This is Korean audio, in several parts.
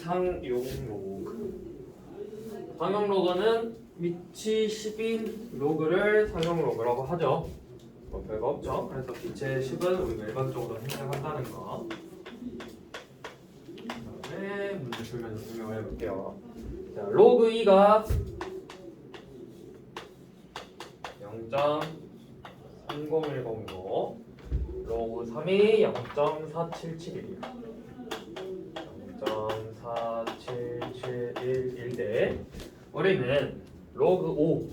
상용 로그. 상용 로그는 위치 10인 로그를 상용 로그라고 하죠. 뭐 별거 없죠. 그래서 빛의 10은 우리가 일반적으로 생략한다는 거. 그다음에 문제 풀면서 설명을 해볼게요. 자, 로그 2가 0.3010이고 로그 3이 0.4771이야. 0.4771대 우리는 로그 5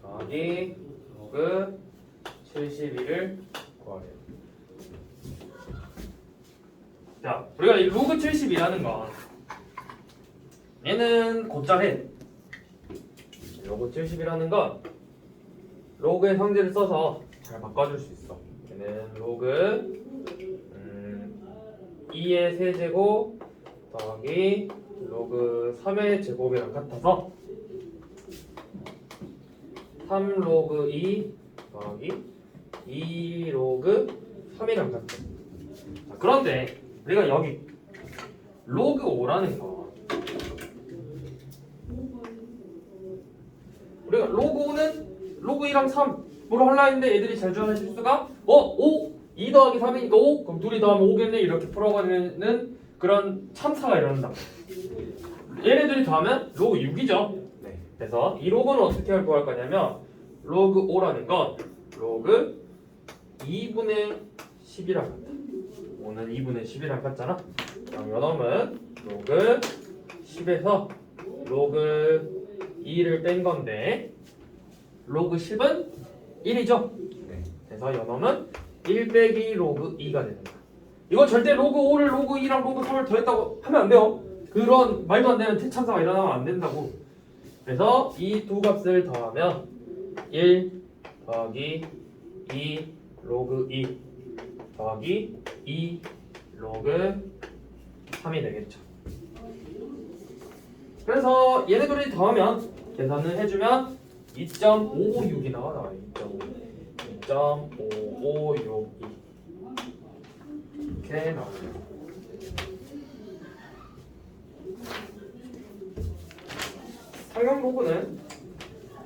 더하기 로그 71을 구하래요. 자, 우리가 이 로그 70이라는 건 얘는 곧잘해. 로그 70이라는 건 로그의 성질을 써서 잘 바꿔줄 수 있어. 얘는 로그 2의 세제곱 더하기 로그 3의 제곱이랑 같아서 3 로그 2 더하기 2 로그 3이랑 같아. 자, 그런데 우리가 여기 로그 5라는 거 우리가 로그 5는 로그 2랑 3으로 하려 했는데 애들이 잘 좋아하는 실수가 5 2 더하기 3이니까 5 그럼 둘이 더하면 5겠네 이렇게 풀어가는 그런 참사가 일어난다. 얘네들이 더하면 로그 6이죠. 네. 그래서 이 로그는 어떻게 구할 거냐면 로그 5라는 건 로그 2분의 10이랑 같다. 5는 2분의 10이랑 같잖아. 그럼 요놈은 로그 10에서 로그 2를 뺀 건데 로그 10은 1이죠. 네. 그래서 요놈은 1 빼기 로그 2가 됩니다. 이거 절대 로그 5를 로그 2랑 로그 3을 더했다고 하면 안 돼요. 그런 말도 안 되는 대참사가 일어나면 안 된다고. 그래서 이 두 값을 더하면 1 더하기 2 로그 2 더하기 2 로그 3이 되겠죠. 그래서 얘네들이 더하면 계산을 해주면 2.556이 나와. 2.556 이렇게 나와요. 상용 로그는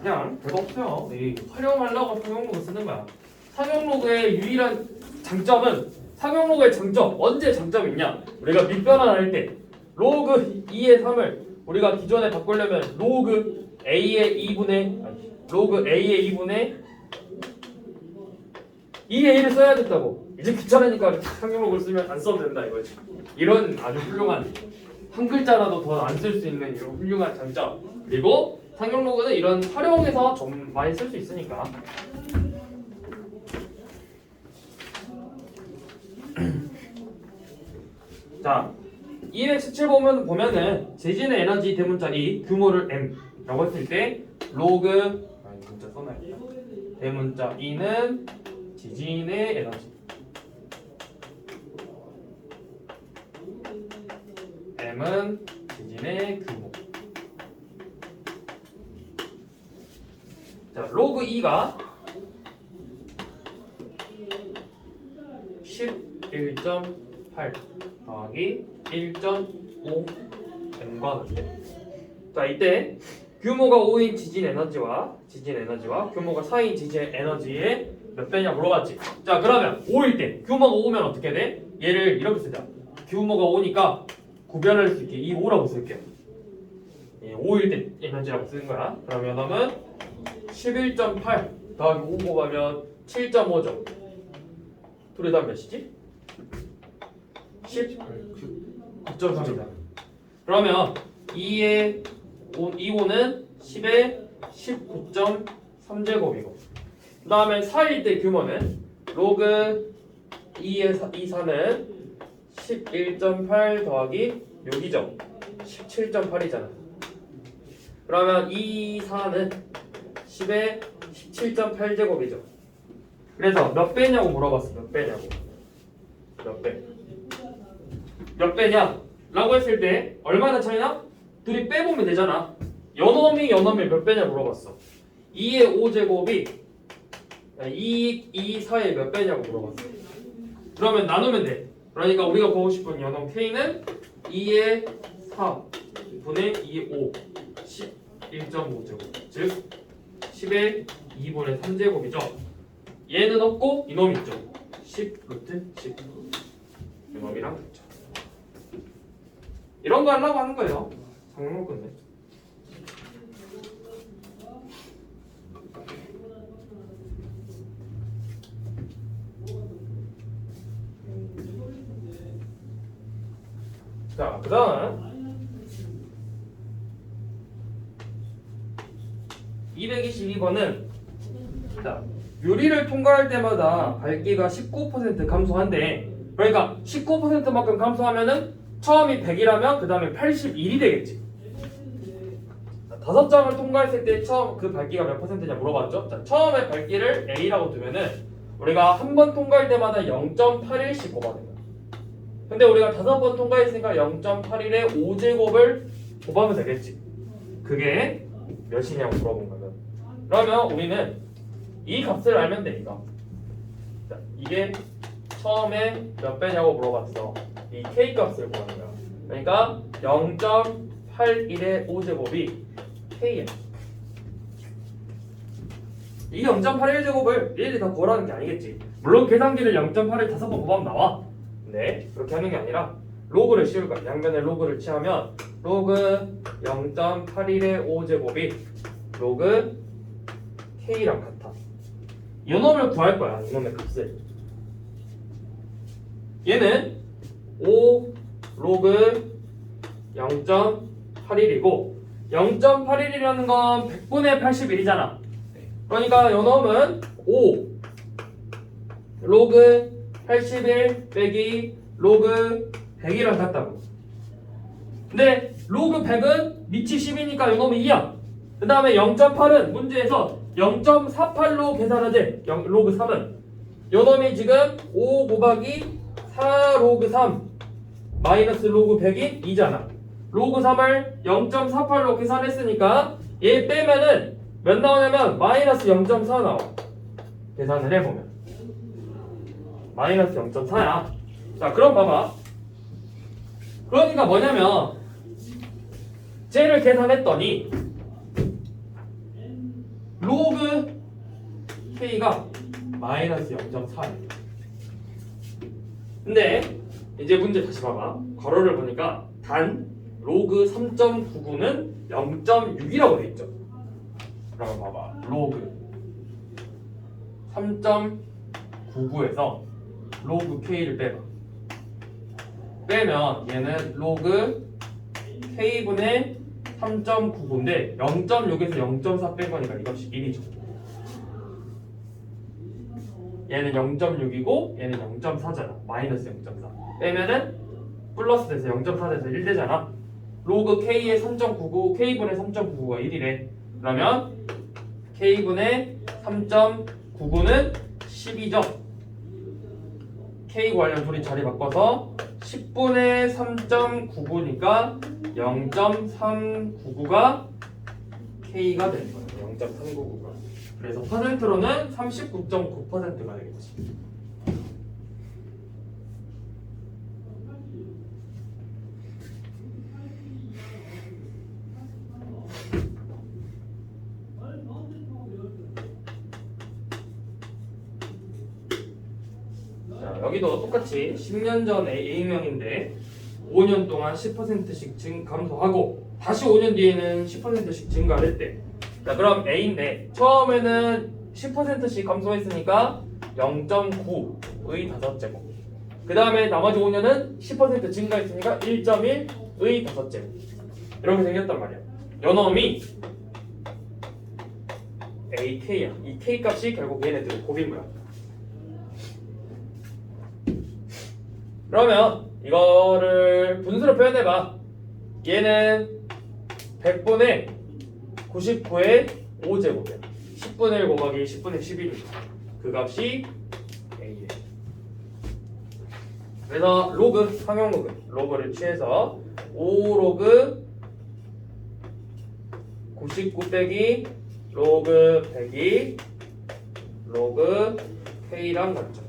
그냥 별거 없어요. 활용하려고 상용 로그 쓰는 거야. 상용 로그의 유일한 장점은 상용 로그의 장점 언제 장점이 있냐? 우리가 밑변환할 때 로그 2의 3을 우리가 기존에 바꾸려면 로그 A의 2분의 로그 2의 1을 써야 된다고. 이제 귀찮으니까 상용 로그를 쓰면 안 써도 된다 이거지. 이런 아주 훌륭한 한 글자라도 더 안 쓸 수 있는 이런 훌륭한 장점. 그리고 상용 로그는 이런 활용해서 좀 많이 쓸 수 있으니까. 자, 217 보면은 지진의 에너지 대문자 2 규모를 m라고 했을 때 로그 문자 써놔야겠다. 대문자 2는 지진의 에너지 m은 지진의 규모. 자, 로그 2가 11.8 더하기 1.5 m과 같대. 자, 이때 규모가 5인 지진 에너지와 규모가 4인 지진 에너지의 몇 배냐 물어봤지. 자, 그러면 5일 때 규모가 5면 어떻게 돼? 얘를 이렇게 쓰자. 규모가 5니까 구별할 수 있게 이 5라고 쓸게요. 5일 때 에너지라고 쓰는 거야. 그러면 너는 11.8 더하기 5 곱하면 7.5죠. 둘이 다 몇이지? 9.3이다. 그러면 2의 5는 10의 19.3제곱이고 그 다음에 4일 때 규모는 로그 2의 4는 11.8 더하기 6이죠. 17.8이잖아. 그러면 2, 4는 10의 17.8제곱이죠. 그래서 몇 배냐고 물어봤어. 몇 배냐고. 몇 배. 몇 배냐? 라고 했을 때 얼마나 차이나? 둘이 빼보면 되잖아. 연놈이 몇 배냐 물어봤어. 2의 5제곱이 2, 4의 몇 배냐고 물어봤어. 그러면 나누면 돼. 그러니까 우리가 보고 싶은 연놈 K는 2의 4 분의 2의 5 11.5제곱 즉 10의 2분의 3제곱이죠. 얘는 없고 이놈 있죠. 10 루트 10 이놈이랑 붙죠. 이런 거 하려고 하는 거예요. 상용 건데. 자, 그 다음 222번은 자, 유리를 통과할 때마다 밝기가 19% 감소한대. 그러니까 19%만큼 감소하면은 처음이 100이라면 그 다음에 81이 되겠지. 자, 5장을 통과했을 때 처음 그 밝기가 몇 %냐 물어봤죠? 자, 처음에 밝기를 A라고 두면은 우리가 한 번 통과할 때마다 0.81씩 곱하는 거야. 근데 우리가 5번 통과했으니까 0.81의 5제곱을 곱하면 되겠지. 그게 몇이냐고 물어본 거면. 그러면 우리는 이 값을 알면 돼, 이거. 자, 이게 처음에 몇 배냐고 물어봤어. 이 K 값을 구하는 거야. 그러니까 0.81의 5제곱이 K야. 이 0.81제곱을 일일이 다 구하라는 게 아니겠지. 물론 계산기를 0.8을 5번 곱하면 나와. 네, 그렇게 하는 게 아니라 로그를 씌울 거야. 양변에 로그를 취하면 로그 0.81의 5제곱이 로그 K랑 같아. 이놈을 구할 거야. 이놈의 값을. 얘는 5 로그 0.81이고 0.81이라는 건 100분의 81이잖아. 그러니까 이놈은 5 로그 81 빼기 로그 100이랑 같다고. 근데 로그 100은 밑이 10이니까 이놈이 2야. 그 다음에 0.8은 문제에서 0.48로 계산하지. 로그 3은 요놈이 지금 5 곱하기 4 로그 3 마이너스 로그 100이 2잖아. 로그 3을 0.48로 계산했으니까 얘 빼면은 몇 나오냐면 마이너스 0.4 나와. 계산을 해보면 마이너스 0.4야. 자, 그럼 봐봐. 그러니까 뭐냐면 쟤를 계산했더니 로그 K가 마이너스 0.4야. 근데 이제 문제 다시 봐봐. 괄호를 보니까 단 로그 3.99는 0.6이라고 돼 있죠. 그럼 봐봐. 로그 3.99에서 로그 K를 빼봐. 빼면 얘는 로그 K분의 3.99인데 0.6에서 0.4 뺀 거니까 이 값이 1이죠. 얘는 0.6이고 얘는 0.4잖아. 마이너스 0.4 빼면은 플러스 돼서 0.4 돼서 1 되잖아. 로그 K의 3.99 K분의 3.99가 1이래. 그러면 K분의 3.99는 10이죠. K 관련 둘이 자리 바꿔서 10분의 3.99니까 0.399가 K가 되는 거예요. 0.399가. 그래서 퍼센트로는 39.9%가 되겠지. 자, 여기도 똑같이 10년 전 A명인데 5년 동안 10%씩 감소하고 다시 5년 뒤에는 10%씩 증가를 했대. 자, 그럼 A인데 처음에는 10%씩 감소했으니까 0.9의 5제곱. 그 다음에 나머지 5년은 10% 증가했으니까 1.1의 5제곱. 이렇게 생겼단 말이야. 요놈이 AK야. 이 K 값이 결국 얘네들의 곱인 거야. 그러면 이거를 분수로 표현해봐. 얘는 100분의 99의 5제곱이야. 10분의 1 곱하기 10분의 11이니까 그 값이 A에. 그래서 로그, 상용로그, 로그를 취해서 5로그 99 빼기 로그 100이 로그 K랑 같죠.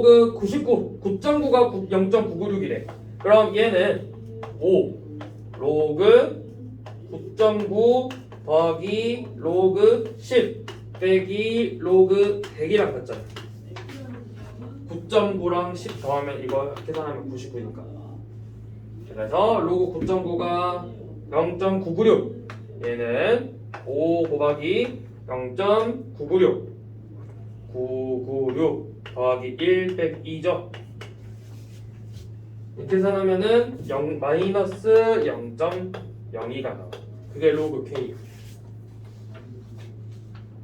로그 99, 9.9가 0.996이래. 그럼 얘는 5 로그 9.9 더하기 로그 10 빼기 로그 100이랑 같잖아. 9.9랑 10 더하면 이거 계산하면 99니까. 그래서 로그 9.9가 0.996, 얘는 5 곱하기 0.996 996 더하기 1 빼기 2죠. 이렇게 계산하면은 0 마이너스 0.02가 나와. 그게 로그 K.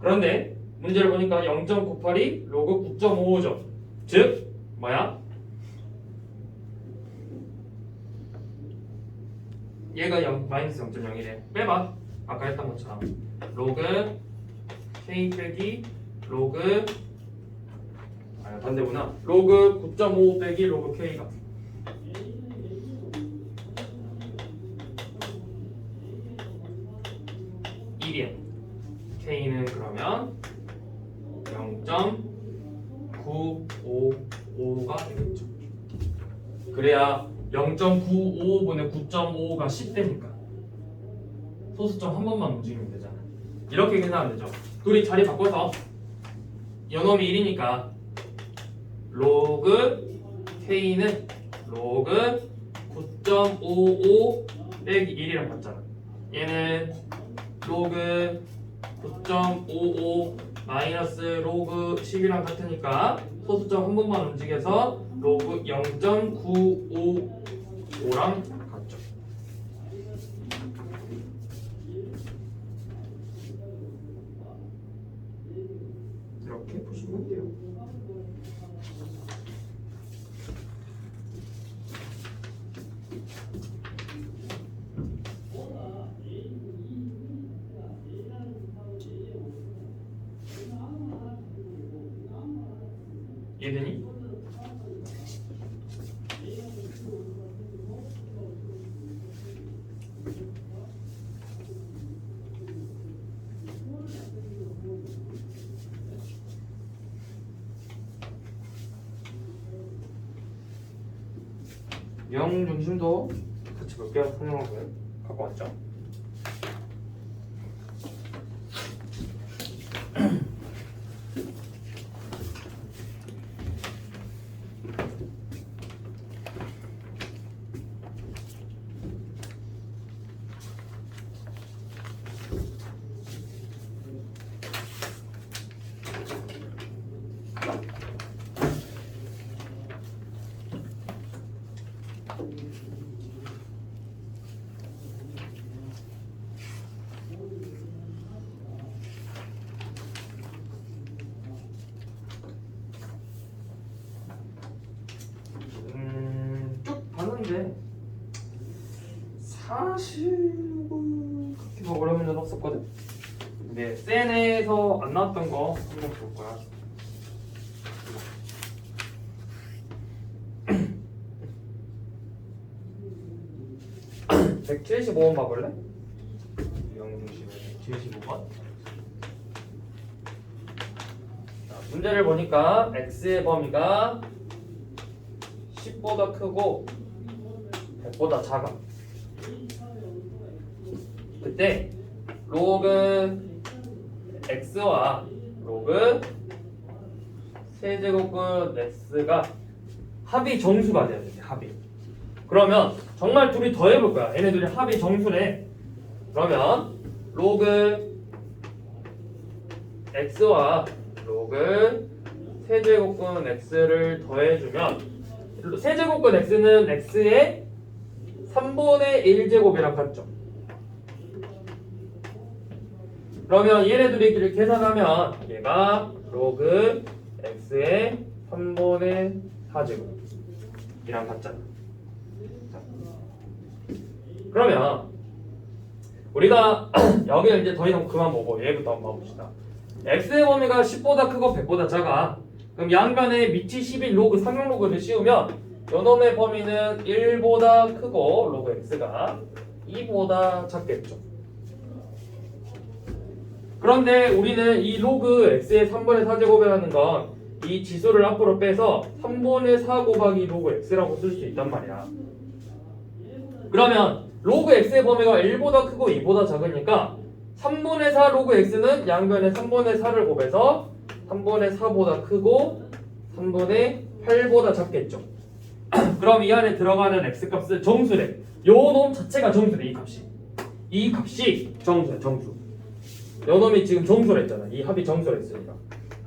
그런데 문제를 보니까 0.98이 로그 9.55죠. 즉 뭐야? 얘가 마이너스 0.0이래. 빼봐. 아까 했던 것처럼 로그 K 빼기 로그 반대구나. 로그 9.5 빼기 로그 K가 1이야. K는 그러면 0.955가 되겠죠. 그래야 0.955분의 9.55가 10대니까 소수점 한 번만 움직이면 되잖아. 이렇게 계산하면 되죠. 둘이 자리 바꿔서 요놈이 1이니까 로그 K는 로그 9.55 빼기 1이랑 같잖아. 얘는 로그 9.55 마이너스 로그 10이랑 같으니까 소수점 한 번만 움직여서 로그 0.955랑 같죠. 이렇게 보시면 돼요. 이해되니? 영 중심도 같이 볼게요. 설명하고요. 갖고 왔죠? 쭉 봤는데 사실 그렇게 뭐 어려운 문제는 없었거든. 근데 센에서 안 나왔던 거 한번 볼 거야. (175번) 봐볼래? 영중심의 175번. 자, 문제를 보니까 x의 범위가 10보다 크고 100보다 작아. 그때 로그 x와 로그 세제곱근 x가 합이 정수가 돼야 돼. 합이. 그러면 정말 둘이 더해볼 거야. 얘네들이 합이 정수래. 그러면 로그 x와 로그 세제곱근 x를 더해주면 세제곱근 x는 x의 3분의 1제곱이랑 같죠. 그러면 얘네들이 계산하면 얘가 로그 x의 3분의 4제곱이랑 같잖아. 자, 그러면 우리가 여기는 이제 더 이상 그만 보고 얘부터 한번 봐봅시다. x의 범위가 10보다 크고 100보다 작아. 그럼 양변에 밑이 10인 로그 상용 로그를 씌우면 요놈의 범위는 1보다 크고 로그 x가 2보다 작겠죠. 그런데 우리는 이 로그 x의 3분의 4제곱이라는 건 이 지수를 앞으로 빼서 3분의 4 곱하기 로그 x라고 쓸 수 있단 말이야. 그러면 로그 x의 범위가 1보다 크고 2보다 작으니까 3분의 4 로그 x는 양변에 3분의 4를 곱해서 3분의 4보다 크고 3분의 8보다 작겠죠. 그럼 이 안에 들어가는 x값은 정수래. 요 놈 자체가 정수래. 이 값이 정수야. 정수. 요 놈이 지금 정수라 했잖아. 이 합이 정수라 했으니까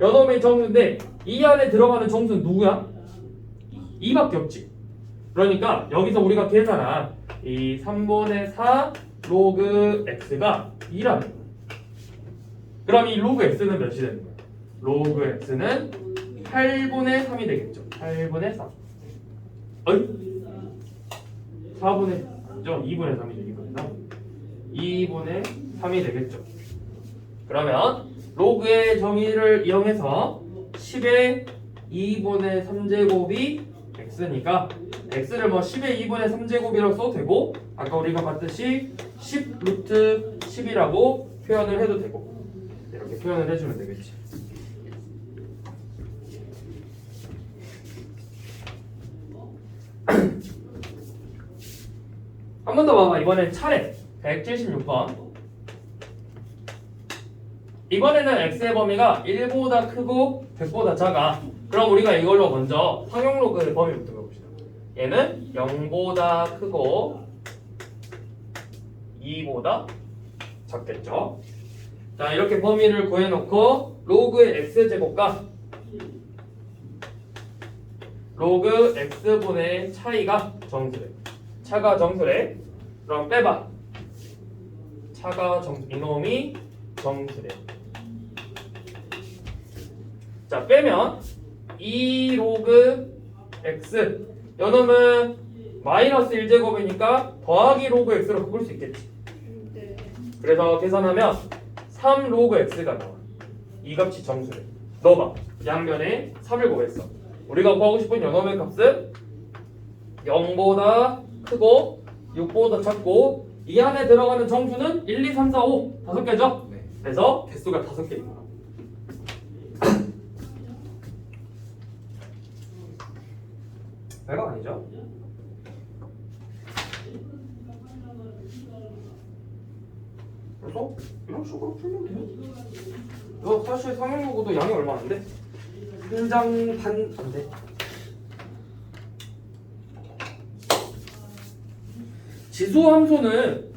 요 놈이 정수인데 이 안에 들어가는 정수는 누구야? 2밖에 없지. 그러니까 여기서 우리가 계산한 이 3분의 4 로그 x가 2라는 거야. 그럼 이 로그 x는 몇이 되는 거야? 로그 x는 8분의 3이 되겠죠. 8분의 3. 어이? 4분의 아니죠? 2분의 3이죠. 2분의 3. 2분의 3이 되겠죠. 그러면 로그의 정의를 이용해서 10의 2분의 3제곱이 x니까 x를 뭐 10의 2분의 3제곱이라고 써도 되고 아까 우리가 봤듯이 10 루트 10이라고 표현을 해도 되고 이렇게 표현을 해주면 되겠지. 한 번 더 봐봐. 이번엔 차례 176번. 이번에는 x의 범위가 1보다 크고 100보다 작아. 그럼 우리가 이걸로 먼저 상용로그의 범위부터 배웁시다. 얘는 0보다 크고 2보다 작겠죠. 자, 이렇게 범위를 구해놓고 로그의 x제곱과 로그 x분의 차이가 정수래. 차가 정수래. 그럼 빼봐. 차가 이놈이 정수래. 자, 빼면 2 로그 x 요놈은 마이너스 1제곱이니까 더하기 로그 x로 바꿀 수 있겠지. 그래서 계산하면 3 로그 x가 나와. 이 값이 정수래. 넣어봐. 양면에 3을 곱했어. 우리가 구하고 싶은 요놈의 값은 0보다 크고 6보다 작고 이 안에 들어가는 정수는 1, 2, 3, 4, 5 5개죠? 네. 그래서 개수가 5개입니다. 별거 아니죠? 그래서 이런 식으로 풀면 돼요. 이거 사실 상용로그도 양이 얼마 안 돼? 한 장 반 안 돼. 지수함수는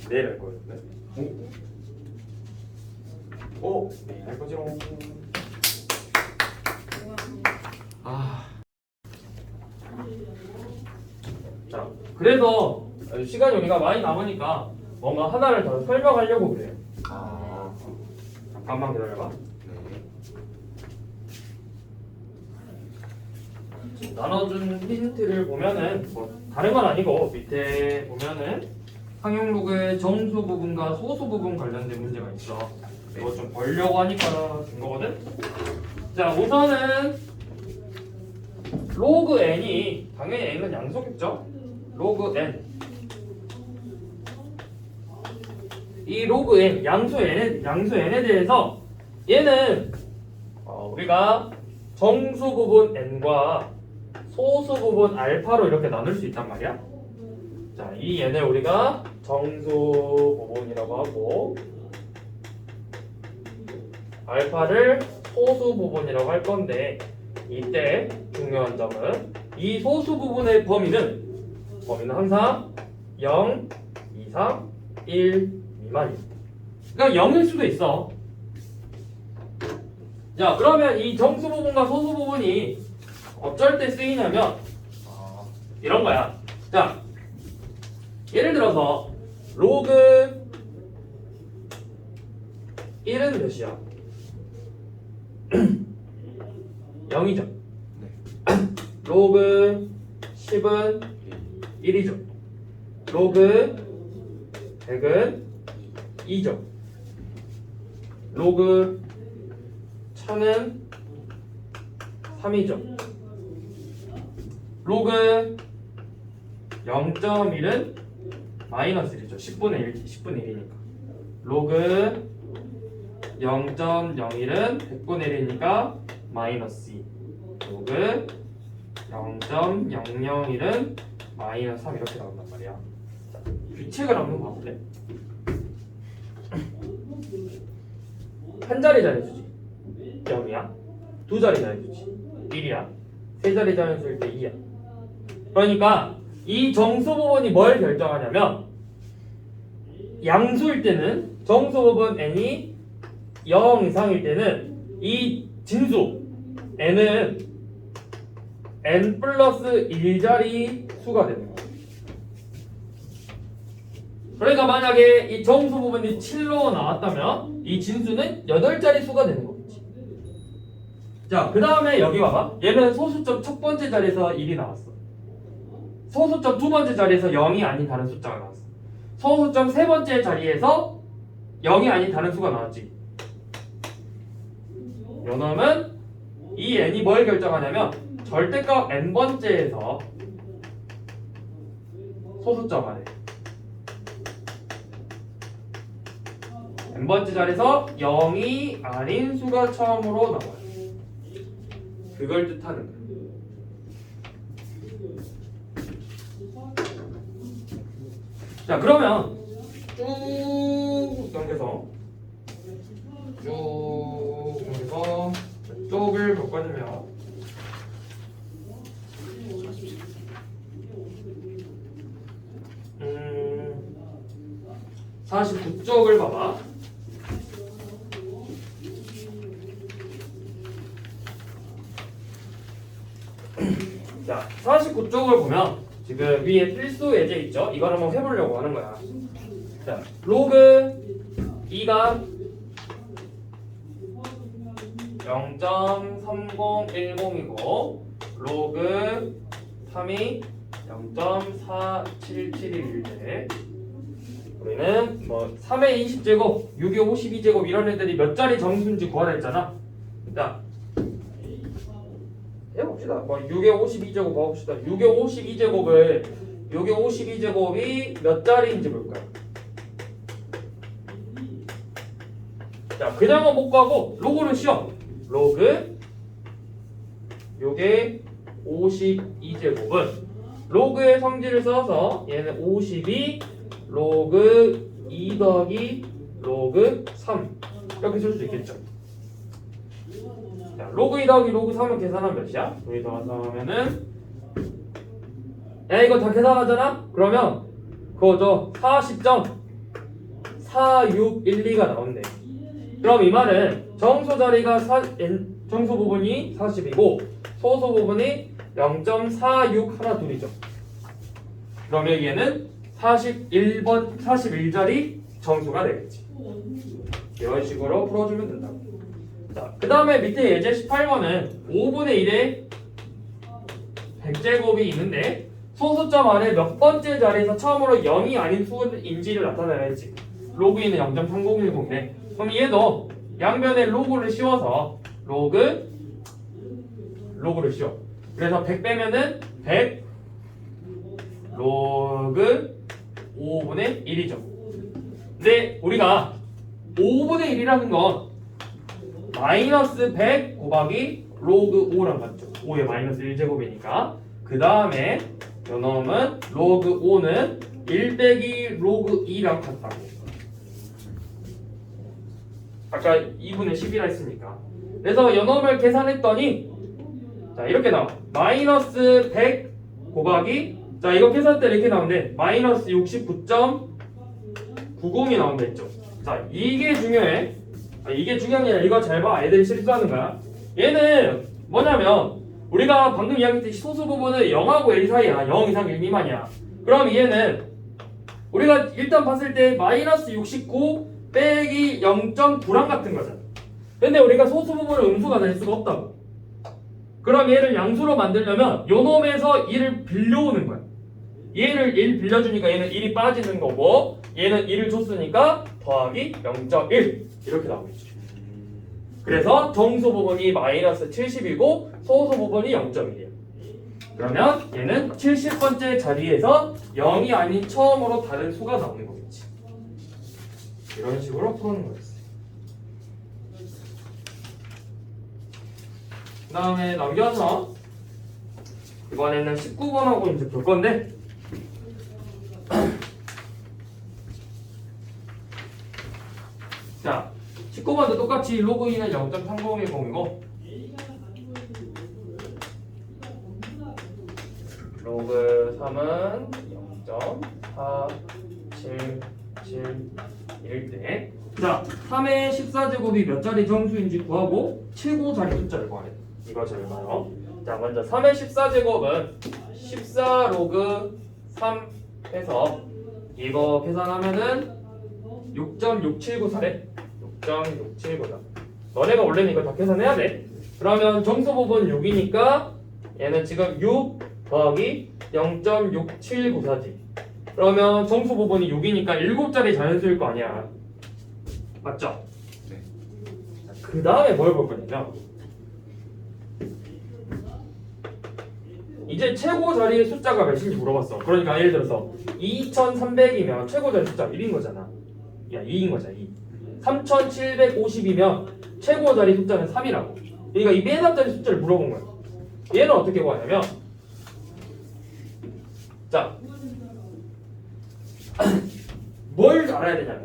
내일 할 거였는데. 오, 내일 할 거지롱. 자, 그래서 시간이 우리가 많이 남으니까 뭔가 하나를 더 설명하려고 그래요. 잠깐만 기다려봐. 나눠준 힌트를 보면은 뭐 다른 건 아니고 밑에 보면은 상용로그의 정수 부분과 소수 부분 관련된 문제가 있어. 이거 좀 보려고 하니까 된 거거든. 자, 우선은 로그 n이 당연히 n은 양수겠죠. 로그 n. 이 로그 n 양수 n에 대해서 얘는 우리가 정수 부분 n과 소수 부분 알파로 이렇게 나눌 수 있단 말이야. 자, 이 n을 우리가 정수 부분이라고 하고 알파를 소수 부분이라고 할 건데 이때 중요한 점은 이 소수 부분의 범위는 항상 0 이상 1 미만이야. 그러니까 0일 수도 있어. 자, 그러면 이 정수 부분과 소수 부분이 어쩔 때 쓰이냐면 이런 거야. 자, 예를 들어서 로그 1은 몇이야? 0이죠. 로그 10은 1이죠. 로그 100은 2죠. 로그 1000은 3이죠. 로그 0.1은 마이너스 1이죠. 10분의 1이니까. 로그 0.01은 100분의 1이니까 마이너스 2. 로그 0.001은 마이너스 3 이렇게 나온단 말이야. 자, 규칙을 한번 봐볼래? 한 자리 잘해주지 0이야. 두 자리 잘해주지 1이야. 세 자리 잘해줄 때 2야. 그러니까 이 정수 부분이 뭘 결정하냐면 양수일 때는 정수 부분 n이 0 이상일 때는 이 진수 n은 n 플러스 1자리 수가 되는 거야. 그러니까 만약에 이 정수 부분이 7로 나왔다면 이 진수는 8자리 수가 되는 거겠지. 자, 그 다음에 여기 봐봐. 얘는 소수점 첫 번째 자리에서 1이 나왔어. 소수점 두 번째 자리에서 0이 아닌 다른 숫자가 나왔어. 소수점 세 번째 자리에서 0이 아닌 다른 수가 나왔지. 요놈은 이 n이 뭘 결정하냐면 절대값 n번째에서 소수점 안에 n번째 자리에서 0이 아닌 수가 처음으로 나와요. 그걸 뜻하는 거예요. 자, 그러면 쭉 넘겨서 쪽을 바꿔주면 49쪽을 봐봐. 자, 49쪽을 보면 지금 위에 필수 예제 있죠? 이걸 한번 해보려고 하는 거야. 자, 로그 2가 0.3010이고 로그 3이 0.4771일 때 우리는 뭐 3의 20제곱, 6의 52제곱 이런 애들이 몇 자리 정수인지 구하라 했잖아. 자, 해봅시다. 뭐 6의 52제곱 봐봅시다. 6의 52제곱이 몇 자리인지 볼까요? 자, 그냥은 못 가고 로그를 씌워. 로그 6의 52제곱은 로그의 성질을 써서 얘는 52 로그 2 더하기 로그 3 이렇게 쓸 수 있겠죠. 자, 로그 2 더하기 로그 3은 계산하면 몇이야? 여기 더해서 하면은 야, 이거 다 계산하잖아? 그러면 그거죠. 40.4612가 나온대. 그럼 이 말은 정수 자리가 정수 부분이 40이고 소수 부분이 0.46 하나 둘이죠. 그러면 얘는 41자리 정수가 되겠지. 이런 식으로 풀어주면 된다. 자, 그 다음에 밑에 예제 18번은 5분의 1에 100제곱이 있는데 소수점 안에 몇 번째 자리에서 처음으로 0이 아닌 수인지를 나타내야지. 로그 2는 0.3010인데 그럼 얘도 양변에 로그를 씌워서 로그를 씌워. 그래서 100 빼면은 100 로그 5분의 1이죠. 근데 우리가 5분의 1이라는 건 마이너스 100 곱하기 로그 5랑 같죠. 5의 마이너스 1제곱이니까. 그 다음에 요놈은 로그 5는 1 빼기 로그 2랑 같다고. 아까 2분의 10이라 했으니까. 그래서 요놈을 계산했더니 자, 이렇게 나와. 마이너스 100 곱하기 자, 이거 계산 때 이렇게 나오는데 마이너스 69.90이 나온다 했죠. 자, 이게 중요해. 이게 중요한 게 아니라 이거 잘 봐. 애들이 실수하는 거야. 얘는 뭐냐면 우리가 방금 이야기했듯이 소수 부분은 0하고 1 사이야. 0 이상 1 미만이야. 그럼 얘는 우리가 일단 봤을 때 마이너스 69 빼기 0.9랑 같은 거잖아. 근데 우리가 소수 부분을 음수가 될 수가 없다고. 그럼 얘를 양수로 만들려면 요 놈에서 1을 빌려오는 거야. 얘를 1 빌려주니까 얘는 1이 빠지는 거고 얘는 1을 줬으니까 더하기 0.1 이렇게 나오겠지. 그래서 정수 부분이 마이너스 70이고 소수 부분이 0.1이야. 그러면 얘는 70번째 자리에서 0이 아닌 처음으로 다른 수가 나오는 거겠지. 이런 식으로 푸는 거였어요. 그 다음에 넘겨서 이번에는 19번하고 이제 볼 건데 자 19번도 똑같이 로그 2는 0.3010이고 로그 3은 0.477일 때 자 3의 14제곱이 몇 자리 정수인지 구하고 최고 자리 숫자를 구하래. 이거 잘 봐요. 자 먼저 3의 14제곱은 14 로그 3 해서 이거 계산하면은 6.679사래. 6.679다. 너네가 원래는 이거 다 계산해야 돼. 그러면 정수 부분 6이니까 얘는 지금 6 더하기 0.6794지. 그러면 정수 부분이 6이니까 7자리 자연수일 거 아니야. 맞죠? 네. 그 다음에 뭘 볼 거냐면 이제 최고 자리의 숫자가 몇인지 물어봤어. 그러니까 예를 들어서 2300이면 최고 자리 숫자가 1인 거잖아. 야 2인 거잖아. 2. 3750이면 최고 자리 숫자는 3이라고. 그러니까 이 맨 앞자리 숫자를 물어본 거야. 얘는 어떻게 구하냐면 자 뭘 알아야 되냐면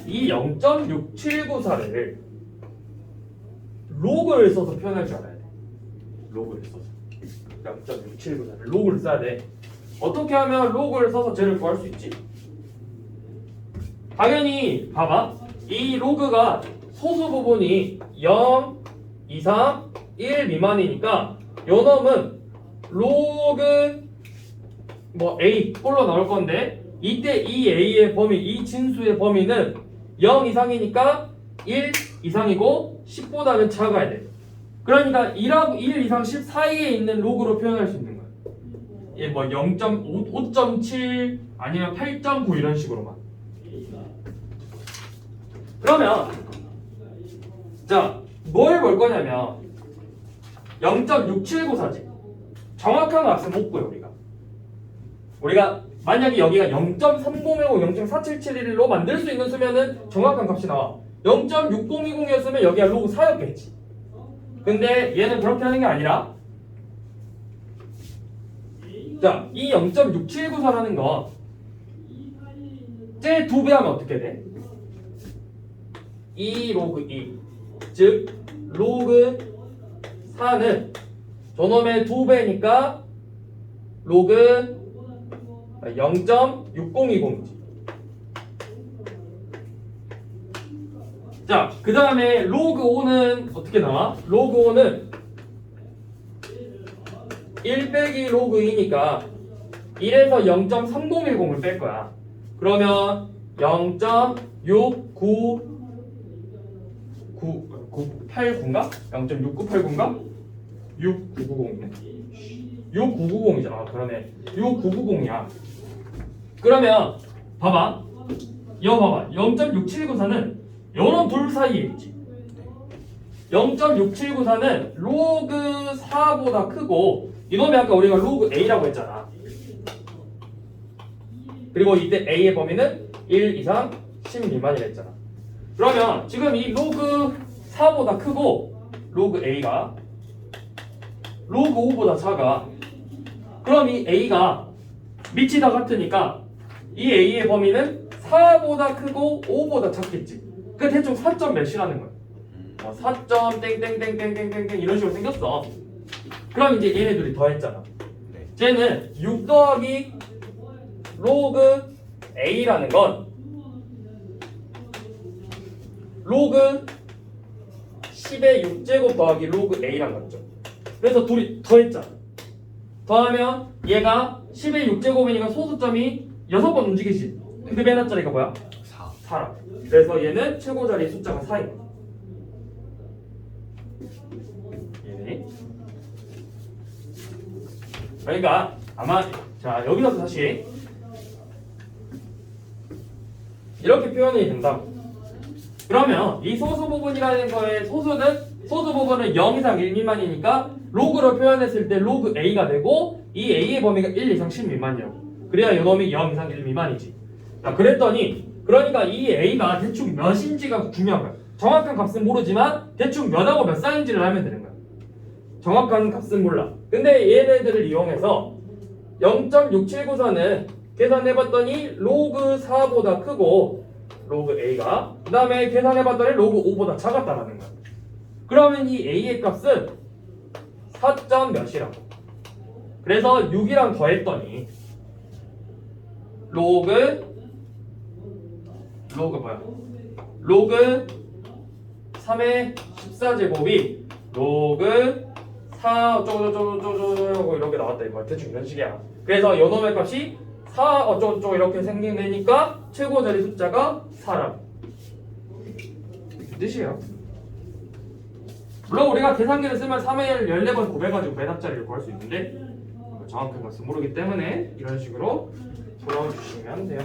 이 0.6794를 로그를 써서 표현할 줄 알아야 돼. 로그를 써서 0.679를 로그를 써야 돼. 어떻게 하면 로그를 써서 쟤를 구할 수 있지? 당연히 봐봐. 이 로그가 소수 부분이 0, 2, 3, 1 미만이니까 요 놈은 로그 뭐 A 꼴로 나올 건데 이때 이 A의 범위, 이 진수의 범위는 0 이상이니까 1 이상이고 10보다는 작아야 돼. 그러니까 1하고 1 이상 10 사이에 있는 로그로 표현할 수 있는 거야. 얘 뭐 0.5.7 아니면 8.9 이런 식으로만. 그러면 자, 뭘 볼 거냐면 0.6794지. 정확한 값은 못 구해 우리가 만약에 여기가 0.3010, 0.4771로 만들 수 있는 수면은 정확한 값이 나와. 0.6020이었으면 여기가 로그 4였겠지. 근데 얘는 그렇게 하는 게 아니라 자, 이 0.6794라는 거 쟤 2배 하면 어떻게 돼? 2 로그 2 즉 로그 4는 저놈의 2배니까 로그 0.6020이지. 자, 그 다음에 로그 5는 어떻게 나와? 로그 5는 1 빼기 로그 2니까 1에서 0.3010을 뺄 거야. 그러면 0.6989인가? 0.6989인가? 6990이네. 6990이잖아. 그러네. 6990이야. 그러면 봐봐. 이거 봐봐. 0.6794는 요런 둘 사이에 있지. 0.6794는 로그 4보다 크고 이놈이 아까 우리가 로그 A라고 했잖아. 그리고 이때 A의 범위는 1 이상 10 미만이라 했잖아. 그러면 지금 이 로그 4보다 크고 로그 A가 로그 5보다 작아. 그럼 이 A가 밑이 다 같으니까 이 A의 범위는 4보다 크고 5보다 작겠지. 그 대충 4점 몇이라는 거야. 4점 땡땡땡땡땡땡 이런 식으로 생겼어. 그럼 이제 얘네들이 더했잖아. 쟤는 6 더하기 로그 A라는 건 로그 10의 6제곱 더하기 로그 A랑 같죠. 그래서 둘이 더했잖아. 더하면 얘가 10의 6제곱이니까 소수점이 6번 움직이지. 근데 맨 앞자리가 뭐야? 4라. 그래서 얘는 최고 자리 숫자가 4인 거야. 얘네. 그러니까 아마 자 여기서 다시 이렇게 표현이 된다. 그러면 이 소수 부분이라는 거의 소수 부분은 0 이상 1 미만이니까 로그로 표현했을 때 로그 A가 되고 이 A의 범위가 1 이상 10 미만이라고. 그래야 이놈이 0 이상 1 미만이지. 자, 그랬더니 그러니까 이 a가 대충 몇인지가 중요한 거야. 정확한 값은 모르지만 대충 몇하고 몇 사이인지를 알면 되는 거야. 정확한 값은 몰라. 근데 얘네들을 이용해서 0.679선을 계산해봤더니 로그 4보다 크고 로그 a가 그 다음에 계산해봤더니 로그 5보다 작았다라는 거야. 그러면 이 a의 값은 4점 몇이라고. 그래서 6이랑 더했더니 로그 뭐야? 로그 3의 14제곱이 로그 4 어쩌고저쩌고 이렇게 나왔다 이거 대충 이런 식이야. 그래서 요놈의 값이 4 어쩌고저쩌고 이렇게 생기니까 최고 자리 숫자가 4라. 그 뜻이에요. 물론 우리가 계산기를 쓰면 3을 14번 곱해가지고 매답자리를 구할 수 있는데 정확한 것은 모르기 때문에 이런 식으로 풀어주시면 돼요.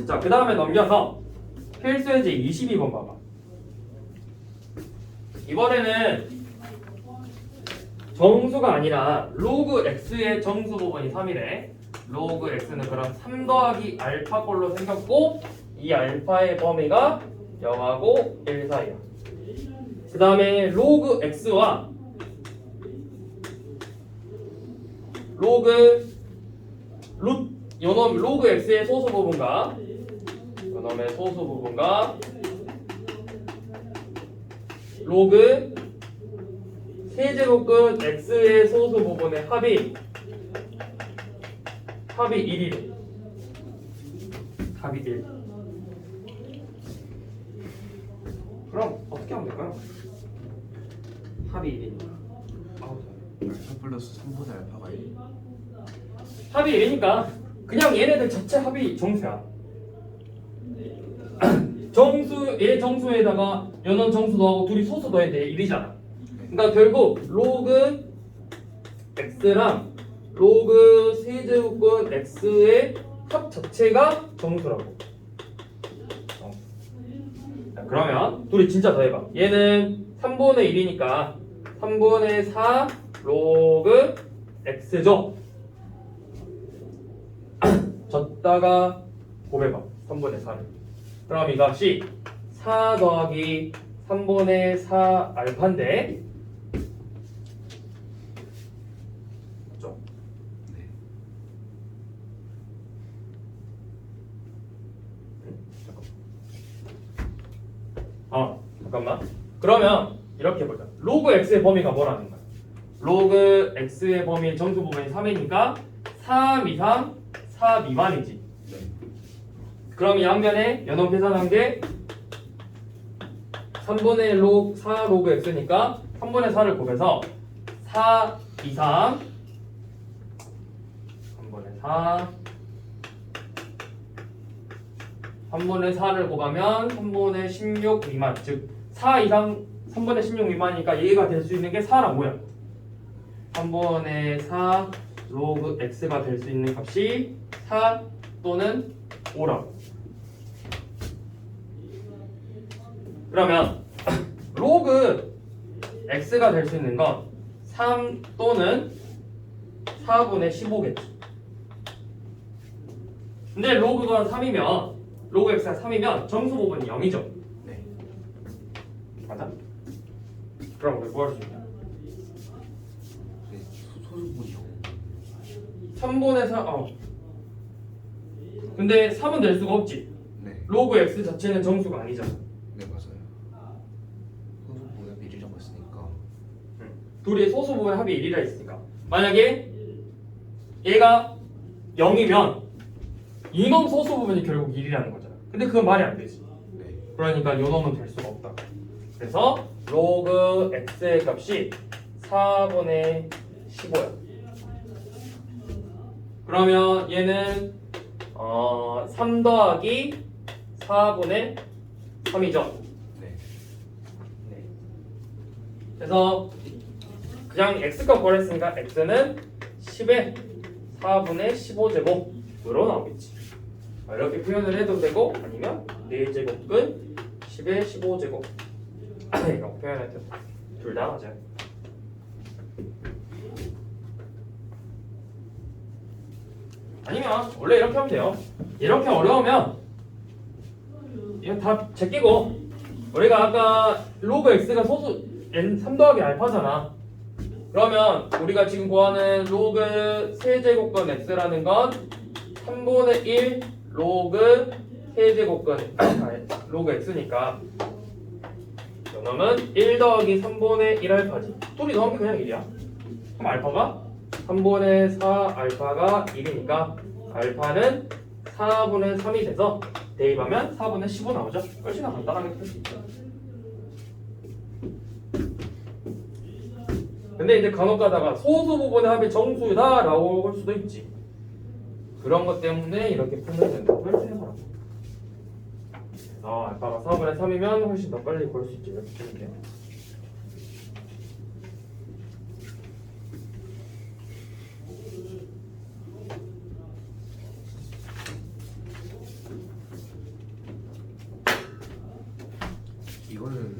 자, 그 다음에 넘겨서 필수예제 22번 봐봐. 이번에는 정수가 아니라 로그 x의 정수 부분이 3이래. 로그 x는 그럼 3 더하기 알파꼴로 생겼고 이 알파의 범위가 0하고 1 사이야. 그 다음에 로그 x와 요놈 로그 x의 소수 부분과 요놈의 소수 부분과 로그 세제곱근 x의 소수 부분의 합이 1이래. 합이 1. 그럼 어떻게 하면 될까요? 합이 1이니까 알파 플러스 3분의 알파가 1. 합이 1이니까 그냥 얘네들 자체 합이 정수야. 얘 정수에다가 연원 정수 더하고 둘이 소수 더했는데 1이잖아. 그러니까 결국 로그 x랑 로그 세제곱근 x의 합 자체가 정수라고. 자, 그러면 둘이 진짜 더해봐. 얘는 3분의 1이니까 3분의 4 로그 x죠. 졌다가 곱해봐. 3분의 4를. 그럼 이 값이 4 더하기 3분의 4 알파인데 맞죠? 네. 잠깐만. 그러면 이렇게 보자. 로그 x의 범위가 뭐라는 거야? 로그 x의 범위의 정수 부분이 3이니까 3 이상 4 미만이지. 네. 그럼 이 양변에 연원 계산한 게 3분의 4 로그 x니까 3분의 4를 곱해서 4 이상 3분의 4 3분의 4를 곱하면 3분의 16 미만, 즉 4 이상 3분의 16 미만이니까 얘가 될 수 있는 게 4란 뭐야? 3분의 4 로그 x가 될 수 있는 값이 4 또는 5라고. 그러면 로그 x가 될 수 있는 건 3 또는 4분의 15겠지. 근데 로그가 3이면 로그 x가 3이면 정수 부분이 0이죠. 네. 맞아? 그럼 우리 뭐 할 수 있냐? 네. 소수분이요. 3분의 4 근데 3은 될 수가 없지. 네. 로그 x 자체는 정수가 아니잖아. 네 맞아요. 소수분의 비례라고 했으니까. 둘이 소수 부분의 합이 1이라 했으니까 만약에 얘가 0이면 이놈 소수 부분이 결국 1이라는 거잖아. 근데 그건 말이 안 되지. 네. 그러니까 요 놈은 될 수가 없다. 그래서 로그 x의 값이 4분의 15야. 그러면 얘는 3 더하기 4분의 3이죠. 네. 그래서 그냥 x값 구했으니까 x는 10의 4분의 15제곱으로 나오겠지. 이렇게 표현을 해도 되고 아니면 4제곱근 10의 15제곱 이렇게 표현해도 둘 다 맞아요. 아니면 원래 이렇게 하면 돼요. 이렇게 어려우면 이거 다 제끼고 우리가 아까 로그 x가 소수 n 3 더하기 알파잖아. 그러면 우리가 지금 구하는 로그 세제곱근 x라는 건 3분의 1 로그 세제곱근 로그 x니까 이놈은 1 더하기 3분의 1 알파지. 둘이 더하면 그냥 1이야. 그럼 알파가 3분의 4 알파가 1이니까 알파는 4분의 3이 돼서 대입하면 4분의 15 나오죠. 훨씬 더 간단하게 풀 수 있죠. 근데 이제 간혹 가다가 소수 부분의 합이 정수다 라고 할 수도 있지. 그런 것 때문에 이렇게 풀면 된다고 해보라고. 그래서 알파가 4분의 3이면 훨씬 더 빨리 볼 수 있지. 이렇게 풀면 돼. 이거는